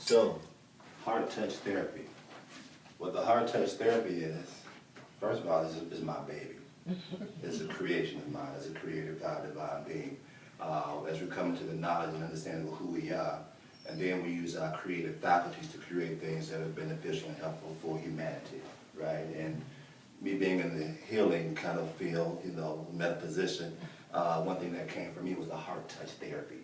So, heart touch therapy. What the heart touch therapy is, first of all, is my baby. It's a creation of mine. It's a creative God, divine being. As we come into the knowledge and understanding of who we are, and then we use our creative faculties to create things that are beneficial and helpful for humanity, right? And me being in the healing kind of field, you know, metaphysician, one thing that came for me was the heart touch therapy.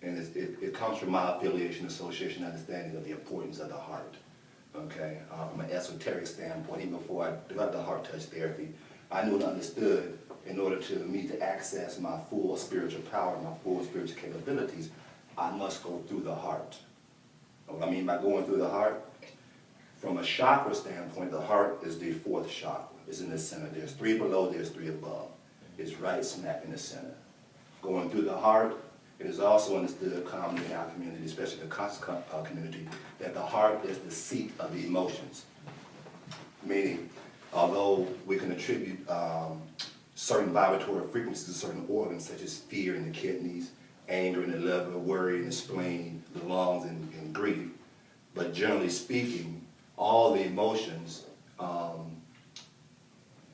And it comes from my affiliation, association, understanding of the importance of the heart. Okay, from an esoteric standpoint, even before I developed the heart touch therapy, I knew and understood in order to me to access my full spiritual power, my full spiritual capabilities, I must go through the heart. And what I mean by going through the heart, from a chakra standpoint, the heart is the fourth chakra. It's in the center. There's three below, there's three above. It's right smack in the center. Going through the heart, it is also understood commonly in our community, especially the conscious community, that the heart is the seat of the emotions. Meaning, although we can attribute certain vibratory frequencies to certain organs, such as fear in the kidneys, anger in the liver, worry in the spleen, the lungs, and grief, but generally speaking, all the emotions,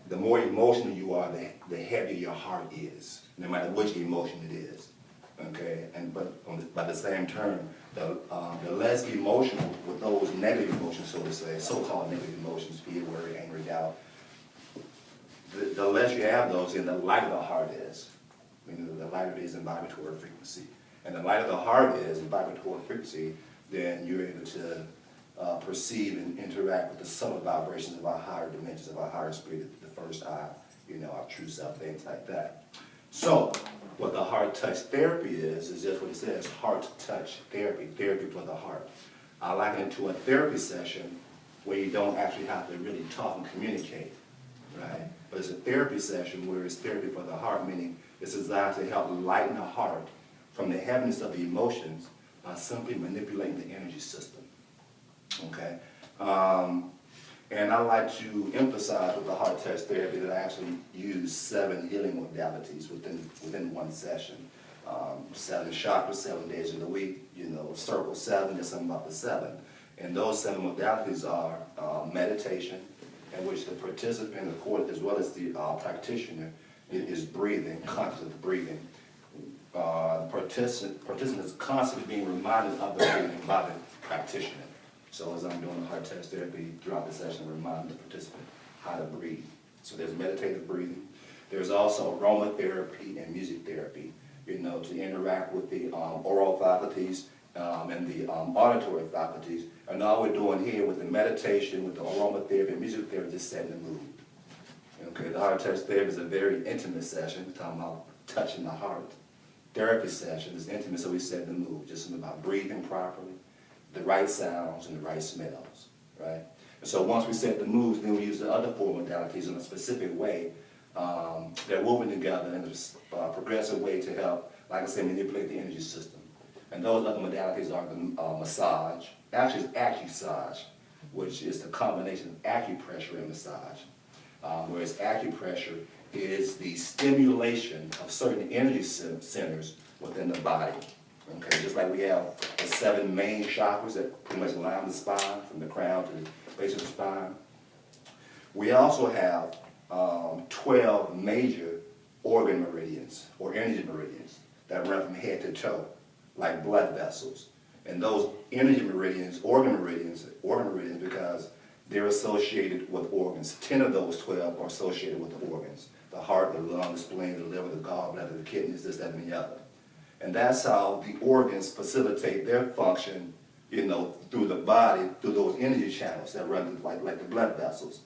the more emotional you are, the heavier your heart is, no matter which emotion it is. Okay, but by the same term, the less emotional with those negative emotions, so to say, so-called negative emotions, fear, worry, anger, doubt, the less you have those, then the lighter the heart is. I mean, the lighter it is in vibratory frequency. And the lighter the heart is in vibratory frequency, then you're able to perceive and interact with the subtle vibrations of our higher dimensions, of our higher spirit, the first eye, you know, our true self, things like that. So, what the heart touch therapy is just what it says, heart touch therapy, therapy for the heart. I liken it to a therapy session where you don't actually have to really talk and communicate, right? But it's a therapy session where it's therapy for the heart, meaning it's designed to help lighten the heart from the heaviness of the emotions by simply manipulating the energy system, okay? And I like to emphasize with the heart touch therapy that I actually use 7 healing modalities within one session. 7 chakras, 7 days of the week, you know, circle 7, there's something about the 7. And those 7 modalities are meditation, in which the participant, of course, as well as the practitioner, is breathing, conscious of the breathing. The participant is constantly being reminded of the breathing by the practitioner. So as I'm doing the heart touch therapy throughout the session, I remind the participant how to breathe. So there's meditative breathing. There's also aromatherapy and music therapy, you know, to interact with the oral faculties and the auditory faculties. And all we're doing here with the meditation, with the aromatherapy and music therapy, is setting the mood. Okay, the heart touch therapy is a very intimate session. We're talking about touching the heart. Therapy session is intimate, so we set the mood. Just something about breathing properly, the right sounds and the right smells, right? And so once we set the moods, then we use the other 4 modalities in a specific way. They're woven together in a progressive way to help, like I said, manipulate the energy system. And those other modalities are the massage, actually it's acumassage, which is the combination of acupressure and massage. Whereas acupressure is the stimulation of certain energy centers within the body. Okay, just like we have the 7 main chakras that pretty much line the spine, from the crown to the base of the spine. We also have 12 major organ meridians, or energy meridians, that run from head to toe, like blood vessels. And those energy meridians, organ meridians because they're associated with organs. 10 of those 12 are associated with the organs. The heart, the lung, the spleen, the liver, the gallbladder, the kidneys, this, that, and the other. And that's how the organs facilitate their function, you know, through the body, through those energy channels that run like the blood vessels.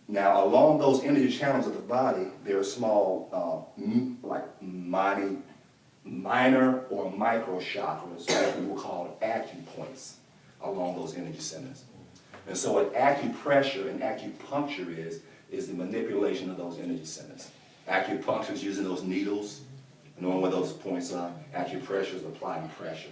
Now, along those energy channels of the body, there are small, minor or micro chakras, that we will call acupoints, along those energy centers. And so what acupressure and acupuncture is the manipulation of those energy centers. Acupuncture is using those needles, knowing where those points are. Acupressure is applying pressure,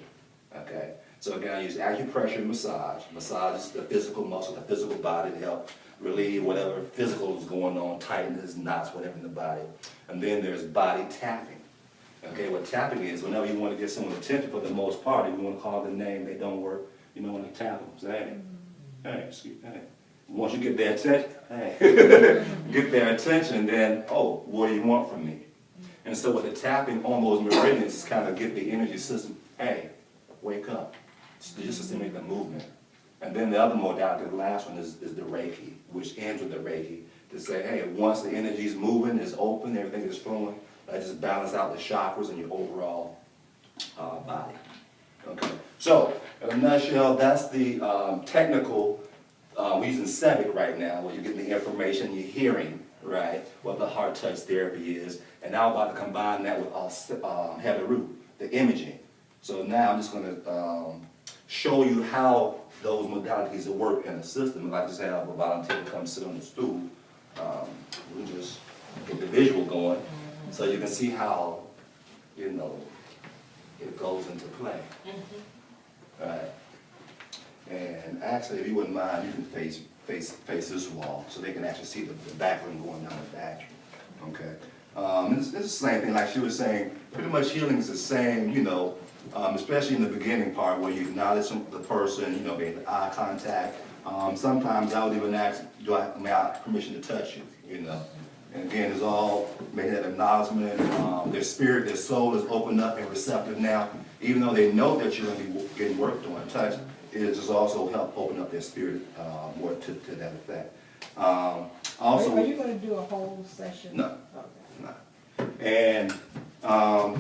okay? So again, I use acupressure and massage. Massage is the physical muscle, the physical body to help relieve whatever physical is going on, tightness, knots, whatever in the body. And then there's body tapping. Okay, what tapping is, whenever you want to get someone's attention for the most part, if you want to call their name, they don't work, you know, want to tap them, say, hey, excuse me, hey. Once you get their attention, hey, get their attention, then, oh, what do you want from me? And so with the tapping on those meridians, is kind of get the energy system, hey, wake up, just to stimulate the movement. And then the other modality, the last one is the Reiki, which ends with the Reiki, to say, hey, once the energy is moving, it's open, everything is flowing, that just balance out the chakras in your overall body. Okay, so in a nutshell, that's the technical. We're using CEBIC right now, where you're getting the information, you're hearing, right, what the heart touch therapy is. And now I'm about to combine that with Heather Root, the imaging. So now I'm just going to show you how those modalities work in the system. Like I just have a volunteer come sit on the stool. We just get the visual going so you can see how, you know, it goes into play. Right. And actually, if you wouldn't mind, you can face this wall so they can actually see the background going down the back. Okay. It's the same thing, like she was saying, pretty much healing is the same, you know, especially in the beginning part where you acknowledge the person, you know, making eye contact. Sometimes I would even ask, may I have permission to touch you, you know? And again, it's all making that acknowledgement. Their spirit, their soul is opened up and receptive now. Even though they know that you're going to be getting worked on, touch, it just also help open up their spirit more to that effect. Also, are you going to do a whole session? No. Okay. No. And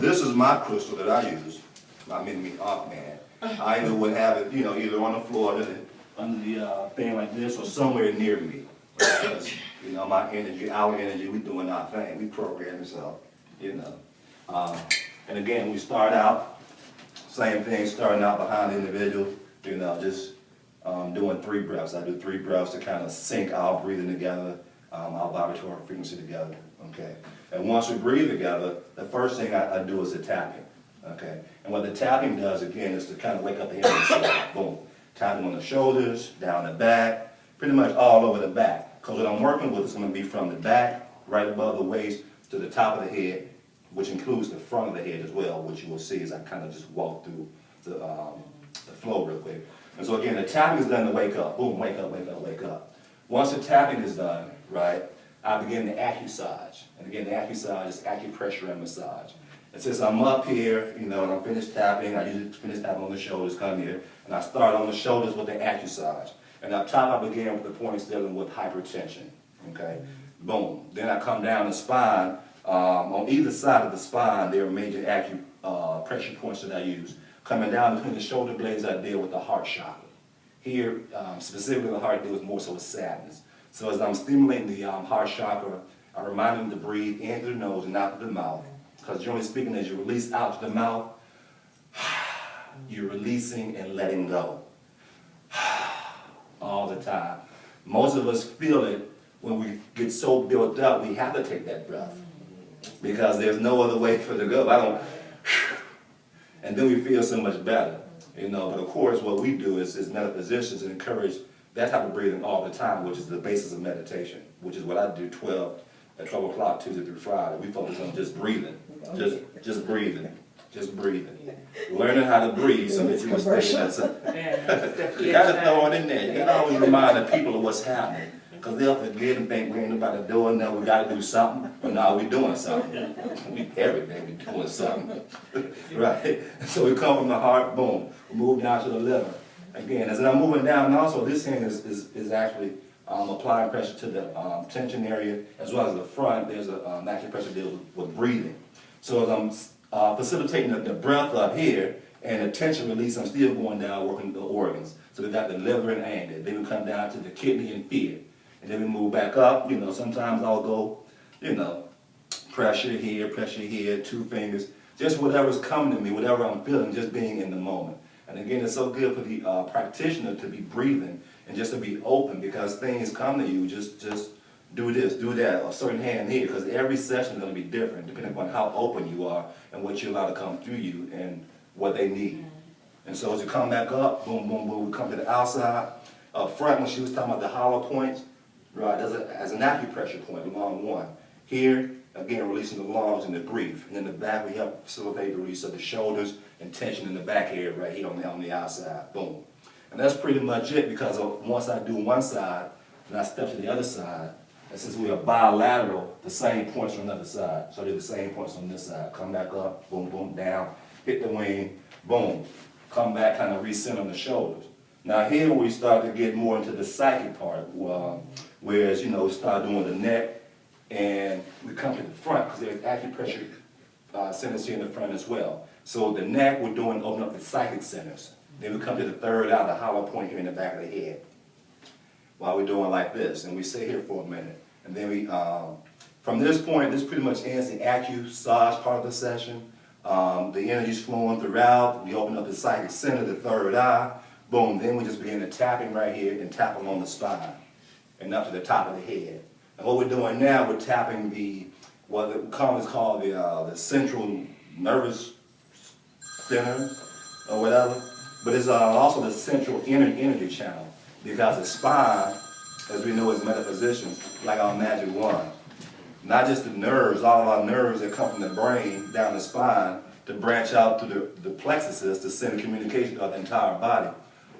this is my crystal that I use, my mini man. I either would have it, you know, either on the floor under the thing like this or somewhere near me. Because, you know, my energy, our energy, we doing our thing. We program, so, you know. And again, we start out, same thing, starting out behind the individual, you know, just doing 3 breaths. I do 3 breaths to kind of sync our breathing together, our vibratory frequency together, okay? And once we breathe together, the first thing I do is the tapping, okay? And what the tapping does, again, is to kind of wake up the energy. Boom. Tapping on the shoulders, down the back, pretty much all over the back. Because what I'm working with is going to be from the back, right above the waist, to the top of the head, which includes the front of the head as well, which you will see as I kind of just walk through the flow real quick. And so again, the tapping is done to wake up. Boom, wake up, wake up, wake up. Once the tapping is done, right, I begin the accumassage. And again, the accumassage is acupressure and massage. And since I'm up here, you know, and I'm finished tapping, I usually finish tapping on the shoulders, come here, and I start on the shoulders with the accumassage. And up top, I begin with the points dealing with hypertension, okay? Boom. Then I come down the spine. On either side of the spine, there are major acupressure points that I use. Coming down between the shoulder blades, I deal with the heart chakra. Here, specifically the heart deals more so with sadness. So as I'm stimulating the heart chakra, I remind them to breathe in through the nose and out through the mouth. Because generally speaking, as you release out to the mouth, you're releasing and letting go. All the time. Most of us feel it when we get so built up, we have to take that breath. Because there's no other way for it to go. I don't, and then we feel so much better. You know, but of course what we do is metaphysicians and encourage that type of breathing all the time, which is the basis of meditation, which is what I do at 12 o'clock Tuesday through Friday. We focus on just breathing. Just breathing. Just breathing. Learning how to breathe so that you can stay in that. You gotta throw it in there. You gotta always remind the people of what's happening. Because they'll forget and think we ain't nobody doing that, we gotta do something. But now we doing something. Every day we doing something. Right? So we come from the heart, boom. We move down to the liver. Again, as I'm moving down, and also this hand is actually applying pressure to the tension area, as well as the front. There's a acupressure deals with breathing. So as I'm facilitating the breath up here and the tension release, I'm still going down working the organs. So we got the liver and anger. Then we come down to the kidney and fear. And then we move back up. You know, sometimes I'll go, you know, pressure here, 2 fingers. Just whatever's coming to me, whatever I'm feeling, just being in the moment. And again, it's so good for the practitioner to be breathing and just to be open, because things come to you, just do this, do that, a certain hand here, because every session is going to be different depending upon how open you are and what you allow to come through you and what they need. And so as you come back up, boom, boom, boom, we come to the outside. Up front, when she was talking about the hollow points, right, as an acupressure point along one. Here, again, releasing the lungs and the grief. And in the back, we help facilitate the release of the shoulders and tension in the back area right here on the outside. Boom. And that's pretty much it, because once I do one side, and I step to the other side, and since we are bilateral, the same points on the other side. So I do the same points on this side. Come back up, boom, boom, down, hit the wing, boom. Come back, kind of recenter the shoulders. Now here we start to get more into the psychic part, whereas, we start doing the neck, and we come to the front, because there's acupressure centers here in the front as well. So the neck, we're doing, open up the psychic centers. Then we come to the third eye, the hollow point here in the back of the head, while we're doing like this. And we sit here for a minute. And then we, from this point, this pretty much ends the acu-massage part of the session. The energy's flowing throughout. We open up the psychic center, the third eye. Boom, then we just begin to tapping right here and tap along the spine and up to the top of the head. And what we're doing now, we're tapping what the commonly called the central nervous center or whatever. But it's also the central energy channel, because the spine, as we know as metaphysicians, like our magic wand. Not just the nerves, all of our nerves that come from the brain down the spine to branch out to the plexuses to send communication of the entire body.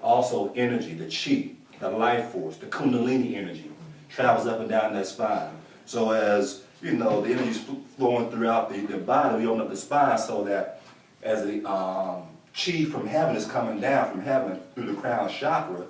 Also energy, the chi, the life force, the kundalini energy travels up and down that spine. So as, the energy's flowing throughout the body, we open up the spine so that as the chi from heaven is coming down from heaven through the crown chakra,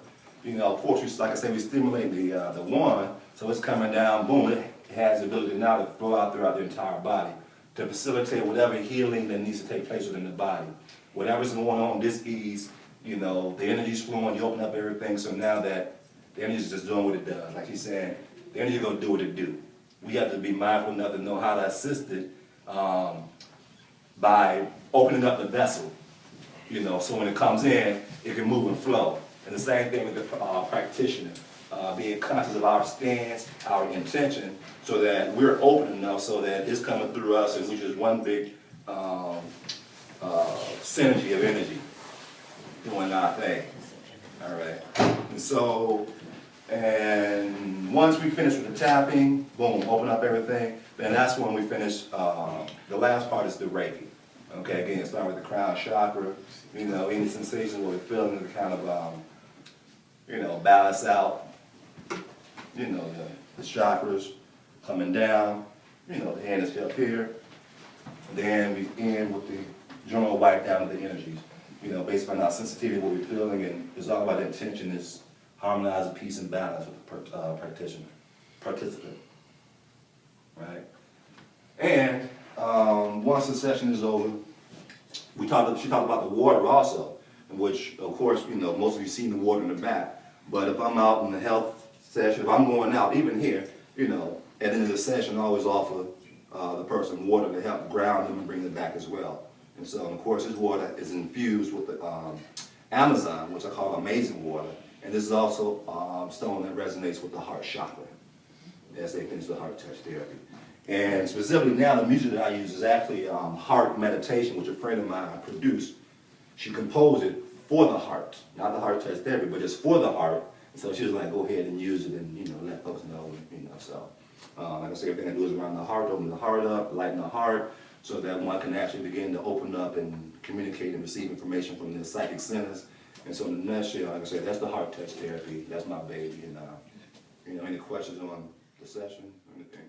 of course, like I said, we stimulate the wand, so it's coming down, boom, it has the ability now to flow out throughout the entire body to facilitate whatever healing that needs to take place within the body. Whatever's going on, dis-ease, the energy's flowing, you open up everything, so now that the energy's just doing what it does. Like he's saying, the energy's going to do what it do. We have to be mindful enough to know how to assist it by opening up the vessel, so when it comes in, it can move and flow. And the same thing with the practitioner, being conscious of our stance, our intention, so that we're open enough so that it's coming through us and we just one big synergy of energy doing our thing. All right. And once we finish with the tapping, boom, open up everything, then that's when we finish, the last part is the Reiki. Okay, again, start with the crown chakra, any sensations what we're feeling to kind of, balance out, the chakras coming down, the hand is up here. Then we end with the general wipe down of the energies, based on our sensitivity, what we're feeling, and it's all about the intention is harmonizing peace and balance with the participant, right? And once the session is over, she talked about the water also, in which, of course, most of you see the water in the back. But if I'm out in the health session, if I'm going out, even here, at the end of the session, I always offer the person water to help ground them and bring them back as well. And so, of course, this water is infused with the Amazon, which I call amazing water. And this is also stone that resonates with the heart chakra as they finish the heart touch therapy. And specifically now, the music that I use is actually heart meditation, which a friend of mine produced. She composed it for the heart, not the heart touch therapy, but just for the heart. And so she was like, go ahead and use it and, let folks know, so. Like I said, everything I do is around the heart, open the heart up, lighten the heart, so that one can actually begin to open up and communicate and receive information from the psychic centers. And so in a nutshell, like I said, that's the heart touch therapy. That's my baby. And, any questions on the session or anything?